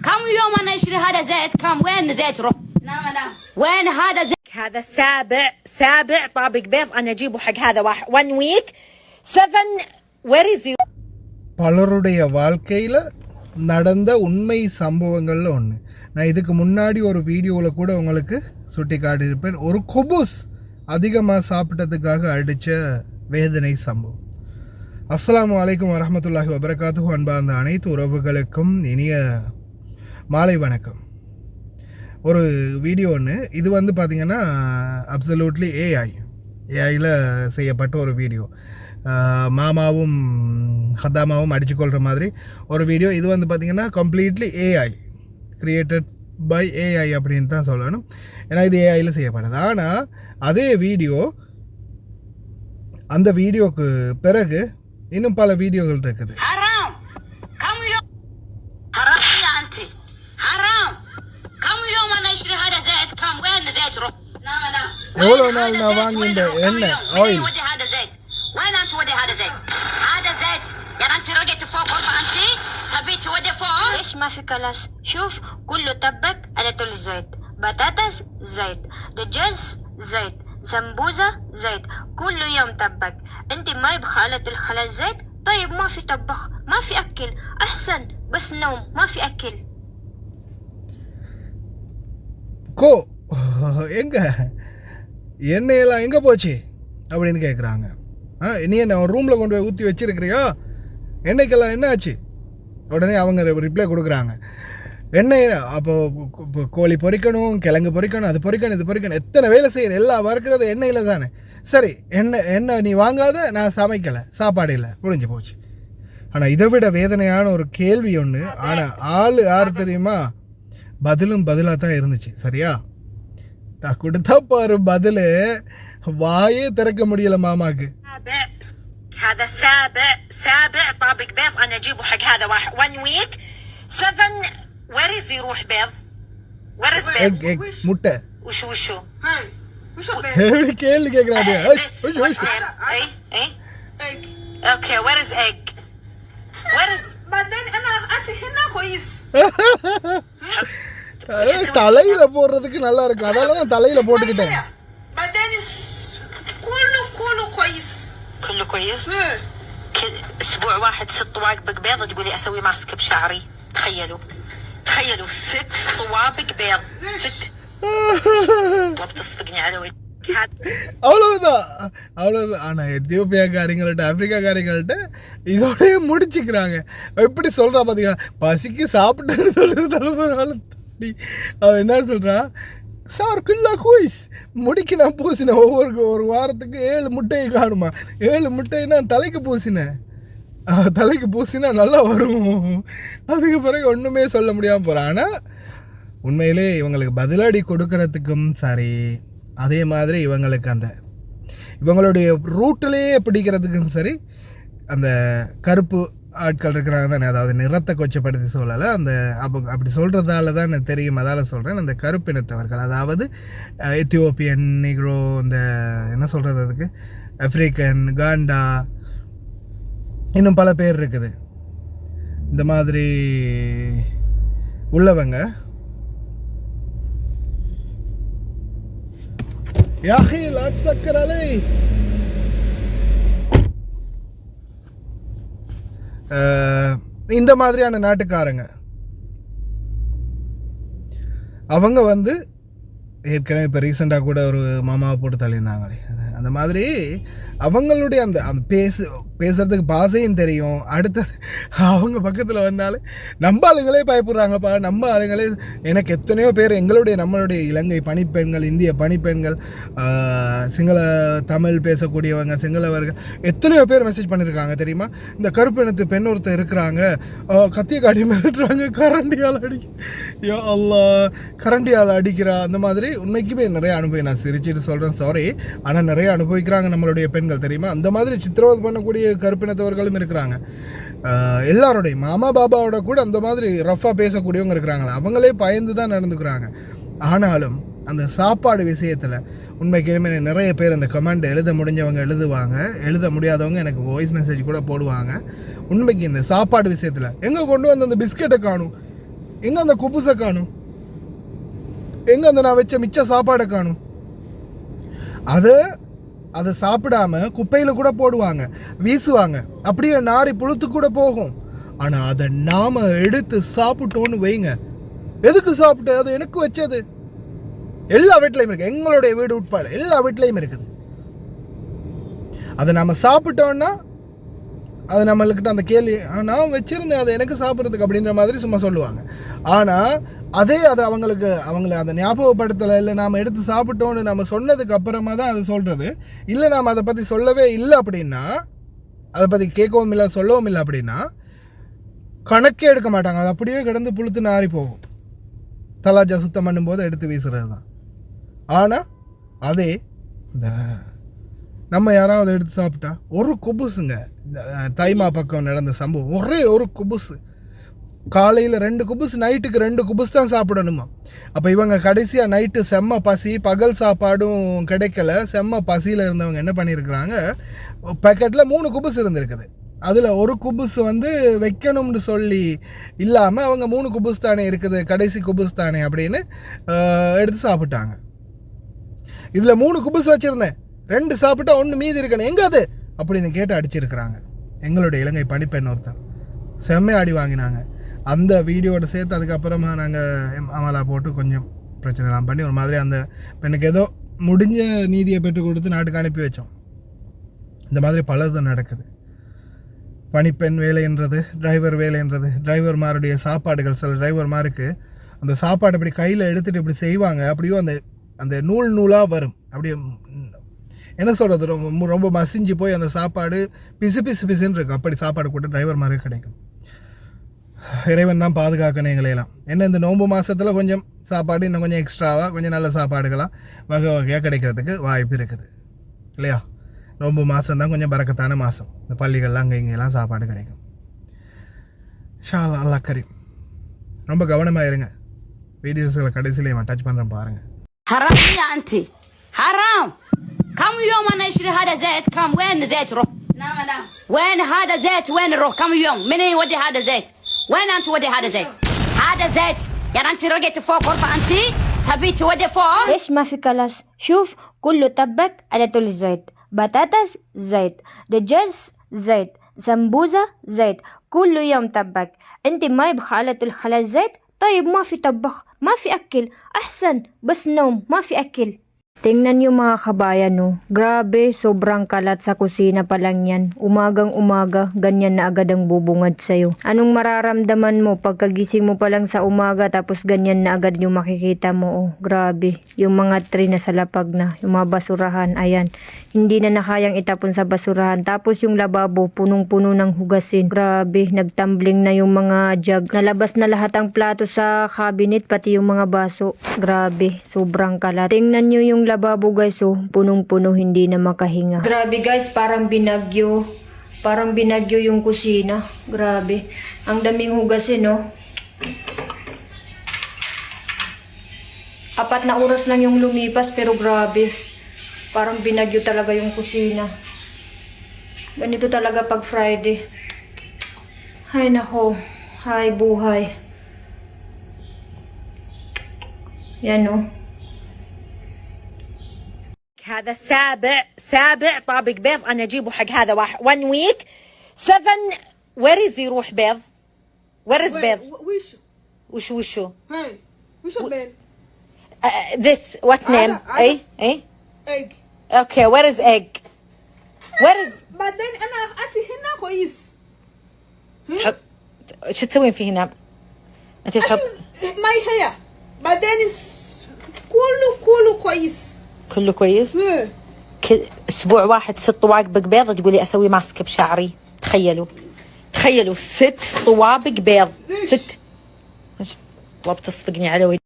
كم يوم انا اشتري هذا زيت كم وين زيت روح نعم وين هذا زيت هذا سابع طابق بيض انا اجيبه حق هذا واحد 1 week 7 where is you பலருடைய வாழ்க்கையில் நடந்த உண்மை சம்பவங்களில் ஒன்று. நான் இதுக்கு முன்னாடி ஒரு வீடியோவில் கூட உங்களுக்கு சுட்டி காட்டியிருப்பேன். ஒரு குபூஸ் அதிகமாக சாப்பிட்டதுக்காக அடித்த வேதனை சம்பவம். அஸ்ஸலாமு அலைக்கும் வரஹ்மத்துல்லாஹி வபரகாத்துஹு. அன்பார்ந்த அனைத்து உறவுகளுக்கும் இனிய மாலை வணக்கம். ஒரு வீடியோ ஒன்று, இது வந்து பார்த்திங்கன்னா அப்சல்யூட்லி ஏஐயில் செய்யப்பட்ட ஒரு வீடியோ. மாமாவும் ஹத்தாமாவும் அடிச்சுக்கொள்கிற மாதிரி ஒரு வீடியோ. இது வந்து பார்த்திங்கன்னா completely AI created by AI அப்படின்னு தான் சொல்லணும். ஏன்னா இது ஏஐயில் செய்யப்படுது. ஆனால் அதே வீடியோ, அந்த வீடியோக்கு பிறகு இன்னும் பல வீடியோகள் இருக்குது. எவ்வளோ நாள் நான் வாங்கிட்ட எண்ணெய் ஆயில் وين انت ودي هذا زيت؟ هذا زيت يعني انت رقيتي فوق والله انت صبيتي ودي فوق. ليش ما في كلاس؟ شوف كله طبق على طول الزيت، بطاطس زيت، رجلس زيت، سمبوزة زيت، كل يوم طبق. انت ما يبغى على طول خلال زيت؟ طيب ما في طبخ، ما في اكل، احسن بس نوم، ما في اكل. கோ எங்க எண்ணெயெல்லாம் எங்கே போச்சு அப்படின்னு கேட்குறாங்க. நீ என்ன ரூமில் கொண்டு போய் ஊற்றி வச்சுருக்கிறியா? எண்ணெய்க்கெல்லாம் என்ன ஆச்சு? உடனே அவங்க ரிப்ளை கொடுக்குறாங்க, எண்ணெய் அப்போ கோழி பொரிக்கணும், கிழங்கு பொரிக்கணும், அது பொரிக்கணும், இது பொரிக்கணும், எத்தனை வேலை செய்யணும், எல்லாம் வறுக்கிறது எண்ணெயில் தானே. சரி, எண்ணெய் நீ வாங்காத, நான் சமைக்கலை, சாப்பாடு இல்லை, முடிஞ்சு போச்சு. ஆனால் இதை விட வேதனையான ஒரு கேள்வி ஒன்று. ஆனால் ஆள் யார் தெரியுமா? பதிலும் பதிலாக தான் இருந்துச்சு. சரியா? நான் கொடுத்தா பாரு பதில், வாயே திறக்க முடியல மாமாக்கு. هذا سابع طابق بيض انا اجيبه حق هذا واحد 1 week 7 where is يروح بيض where is بيض egg முட்டை وشو هاي وش البيض எப்படி கேள்வி கேக்குறாங்க. اي اوكي where is egg where is بعدين انا اكل هنا كويس தலையில போடுறதுக்கு நல்லா இருக்கும், அதனால தான் தலையில போட்டுக்கிட்டேன். بعدين كله كويس اسبوع واحد 6 طوابق بيض تقولي اسوي ماسك بشعري. تخيلوا 6 طوابق بيض 6 وبتصفقني على وجهي. அவ்வளவுதான். ஆனா எத்தியோப்பியாக்காரங்கள்ட்ட ஆப்பிரிக்காக்காரங்கள்ட்ட இதோடய முடிச்சுக்கிறாங்க. எப்படி சொல்றா பாத்தீங்கன்னா, பசிக்கு சாப்பிட்டு சொல்லிருந்தாலும் அவன் என்ன சொல்றா, சார் கில்லா கோயிஸ் முடிக்கு நான் பூசினேன். ஒரு வாரத்துக்கு 7 முட்டையை காணுமா? 7 முட்டைன்னா தலைக்கு பூசினா நல்லா வரும். அதுக்கு பிறகு ஒன்றுமே சொல்ல முடியாமல் போகிறான். ஆனால் உண்மையிலே இவங்களுக்கு பதிலடி கொடுக்கறதுக்கும் சரி, அதே மாதிரி இவங்களுடைய ரூட்டிலேயே பிடிக்கிறதுக்கும் சரி, அந்த கருப்பு ஆட்கள் இருக்கிறாங்க தானே, அதாவது நிறத்தை கொச்சப்படுத்தி சொல்லலை, அந்த அப்படி சொல்கிறதால தான் எனக்கு தெரியும், அதால் சொல்கிறேன். அந்த கருப்பினத்தவர்கள், அதாவது எத்தியோப்பியன், நிக்ரோ, இந்த என்ன சொல்கிறது, அதுக்கு ஆஃப்ரிக்கன், காண்டா, இன்னும் பல பேர் இருக்குது. இந்த மாதிரி உள்ளவங்க யாஹில் அட்சக்கர் அலை இந்த மாதிரியான நாட்டுக்காரங்க அவங்க வந்து ஏற்கனவே இப்போ ரீசெண்டாக கூட ஒரு மாமாவை போட்டு தள்ளியிருந்தாங்களே, அந்த மாதிரி அவங்களுடைய அந்த பேசுகிறதுக்கு பாசையும் தெரியும். அடுத்த அவங்க பக்கத்தில் வந்தாலே நம்ம ஆளுங்களே பயப்படுறாங்கப்பா. நம்ம ஆளுங்களே, எனக்கு எத்தனையோ பேர் நம்மளுடைய இலங்கை பணிப்பெண்கள், இந்திய பணிப்பெண்கள், சிங்கள தமிழ் பேசக்கூடியவங்க, சிங்களவர்கள் எத்தனையோ பேர் மெசேஜ் பண்ணியிருக்காங்க தெரியுமா. இந்த கருப்பினத்து பெண் ஒருத்தர் இருக்கிறாங்க, கத்தியை காட்டி மிரட்டுறாங்க, கரண்டியால் அடிக்கிறா. அந்த மாதிரி உண்மைக்குமே நிறைய நான் சிரிச்சிட்டு சொல்கிறேன், சாரி, ஆனால் நிறைய அனுபவிக்கிறாங்க நம்மளுடைய பெண்கள் தெரியுமா. அந்த மாதிரி சித்திரவதை பண்ணக்கூடிய கருப்பினத்தவர்களும் இருக்கிறாங்க. எல்லாருடைய மாமா பாபாவோட கூட அந்த மாதிரி ரஃபாக பேசக்கூடியவங்க இருக்கிறாங்களா, அவங்களே பயந்து தான் நடந்துக்கிறாங்க. ஆனாலும் அந்த சாப்பாடு விஷயத்தில் உண்மைக்குமே நிறைய பேர் அந்த கமெண்ட் எழுத முடிஞ்சவங்க எழுதுவாங்க, எழுத முடியாதவங்க எனக்கு வாய்ஸ் மெசேஜ் கூட போடுவாங்க. உண்மைக்கு இந்த சாப்பாடு விஷயத்தில் எங்கே கொண்டு வந்து அந்த பிஸ்கெட்டை காணும், எங்க அந்த குபுஸை காணும், எங்க அந்த நான் வச்ச மிச்ச சாப்பாடை காணும். அதை சாப்பிடாம குப்பையில் கூட போடுவாங்க, வீசுவாங்க, அப்படியே நாரி புழுத்து கூட போகும். ஆனால் அதை நாம எடுத்து சாப்பிட்டோன்னு வைங்க, எதுக்கு சாப்பிட்டு, அது எனக்கு வச்சது. எல்லா வீட்லையும் இருக்கு, எங்களுடைய வீடு உட்பாடு எல்லா வீட்லையும் இருக்குது. அதை நம்ம சாப்பிட்டோன்னா அது நம்மளுக்கிட்ட அந்த கேள்வி, நான் வச்சிருந்தேன் அதை எனக்கு சாப்பிட்றதுக்கு அப்படின்ற மாதிரி சும்மா சொல்லுவாங்க. ஆனால் அது அவங்களை அதை ஞாபகப்படுத்தலை, இல்லை நாம் எடுத்து சாப்பிட்டோன்னு நம்ம சொன்னதுக்கு அப்புறமா தான் அது சொல்கிறது. இல்லை நாம் அதை பற்றி சொல்லவே இல்லை அப்படின்னா, அதை பற்றி கேட்கவும் இல்லை சொல்லவும் இல்லை அப்படின்னா கணக்கே எடுக்க மாட்டாங்க. அது அப்படியே கிடந்து புழுத்து நாரி போகும். தலாஜா சுத்தம் பண்ணும்போது எடுத்து வீசுறது தான். ஆனால் அதே இந்த நம்ம யாராவது எடுத்து சாப்பிட்டா ஒரு குபுஸுங்க. தைமா பக்கம் நடந்த சம்பவம், ஒரே ஒரு குபுஸு. காலையில் 2 குபுஸ், நைட்டுக்கு 2 குபுஸ் தான் சாப்பிடணுமா. அப்போ இவங்க கடைசியாக நைட்டு செம்ம பசி, பகல் சாப்பாடும் கிடைக்கல, செம்ம பசியில் இருந்தவங்க என்ன பண்ணியிருக்கிறாங்க, பேக்கெட்டில் 3 குபுஸ் இருந்திருக்குது. அதில் ஒரு குபுஸ் வைக்கணும்னு சொல்லி இல்லாமல் அவங்க 3 குபுஸ் தானே இருக்குது, கடைசி குபுஸ் தானே அப்படின்னு எடுத்து சாப்பிட்டாங்க. இதில் 3 குபுஸ் வச்சுருந்தேன், 2 சாப்பிட்டா 1 மீதி இருக்கணும், எங்கே அது அப்படின்னு கேட்டு அடிச்சிருக்கிறாங்க. எங்களுடைய இலங்கை பணிப்பெண் ஒருத்தர் செம்மையை அடி வாங்கினாங்க. அந்த வீடியோட சேர்த்து அதுக்கப்புறமா நாங்கள் அமலா போட்டு கொஞ்சம் பிரச்சனைலாம் பண்ணி ஒரு மாதிரி அந்த பெண்ணுக்கு ஏதோ முடிஞ்ச நீதியை பெற்றுக் கொடுத்து நாட்டுக்கு அனுப்பி வச்சோம். இந்த மாதிரி பலது நடக்குது. பணிப்பெண் வேலைன்றது, டிரைவர் வேலைன்றது, டிரைவர்மாருடைய சாப்பாடுகள், சில டிரைவர்மாருக்கு அந்த சாப்பாடு இப்படி கையில் எடுத்துகிட்டு இப்படி செய்வாங்க, அப்படியும் அந்த அந்த நூலாக வரும், அப்படியே என்ன சொல்கிறது, ரொம்ப மசிஞ்சு போய் அந்த சாப்பாடு பிசுன்னு இருக்கும். அப்படி சாப்பாடு கூட டிரைவர்மாருக்கு கிடைக்கும். இறைவன் தான் பாதுகாக்கணும் எங்களையெல்லாம். என்ன இந்த நோன்பு மாதத்தில் கொஞ்சம் சாப்பாடு இன்னும் கொஞ்சம் எக்ஸ்ட்ராவாக கொஞ்சம் நல்ல சாப்பாடுகளாக வகையாக கிடைக்கிறதுக்கு வாய்ப்பு இருக்குது இல்லையா. நோன்பு மாதம் தான் கொஞ்சம் பரக்கத்தான மாதம். இந்த பள்ளிகள்லாம் அங்கே இங்கெல்லாம் சாப்பாடு கிடைக்கும். ஷா அல்லாஹ் கரீம். ரொம்ப கவனமாக இருங்க. வீடியோஸில் கடைசியிலே டச் பண்ணுறேன் பாருங்கள். حرام يا انتي حرام. كم يوم انا اشتري هذا زيت، كم وين زيت روح؟ نعم وين هذا زيت، وين روح؟ كم يوم من يودي هذا زيت؟ وين انت ودي هذا زيت؟ هذا زيت يعني انت رقيت فوق غرفه انت سبيت تودي فوق. ايش ما في كلاس؟ شوف كله طبق على طول الزيت، بطاطس زيت، رجلس زيت، سمبوزة زيت، كل يوم طبق. انت ما يبخى على طول خلاص زيت. طيب ما في طبخ، ما في أكل، أحسن بس نوم، ما في أكل. Tingnan niyo mga kabayan, no. Grabe, sobrang kalat sa kusina pa lang yan. Umagang umaga, ganyan na agad ang bubungad sa'yo. Anong mararamdaman mo pagkagising mo pa lang sa umaga tapos ganyan na agad yung makikita mo? Oh, grabe. Yung mga tray na sa lapag na, yung mga basurahan, ayan. Hindi na nakayang itapon sa basurahan. Tapos yung lababo, punong-puno ng hugasin. Grabe, nagtumbling na yung mga jug. Nalabas na lahat ang plato sa cabinet, pati yung mga baso. Grabe, sobrang kalat. Tingnan nyo yung lababo guys, oh, punong-puno, hindi na makahinga. Grabe guys, parang binagyo. Parang binagyo yung kusina. Grabe. Ang daming hugasin, oh. 4 na oras lang yung lumipas, pero grabe. Parang binagyo talaga yung kusina. Ganito talaga pag Friday. Hay nako. Hay buhay. Yan, oh. هذا سابع طابق بيض انا اجيبه حق هذا 1 ويك 7. وير از يروح بيض؟ وير از بيض؟ وشو هاي وش البيض؟ this what name؟ اي ايج. اوكي وير از ايج؟ وير از بعدين انا اكلي هنا كويس. شو تسوين فيه هنا؟ انت تحط ما هي بعدين كله كويس. كله كويس؟ اسبوع واحد 6 طوابق بيض تقولي اسوي ماسك بشعري. تخيلوا 6 طوابق بيض. 6 والله بتصفقني على وجهي.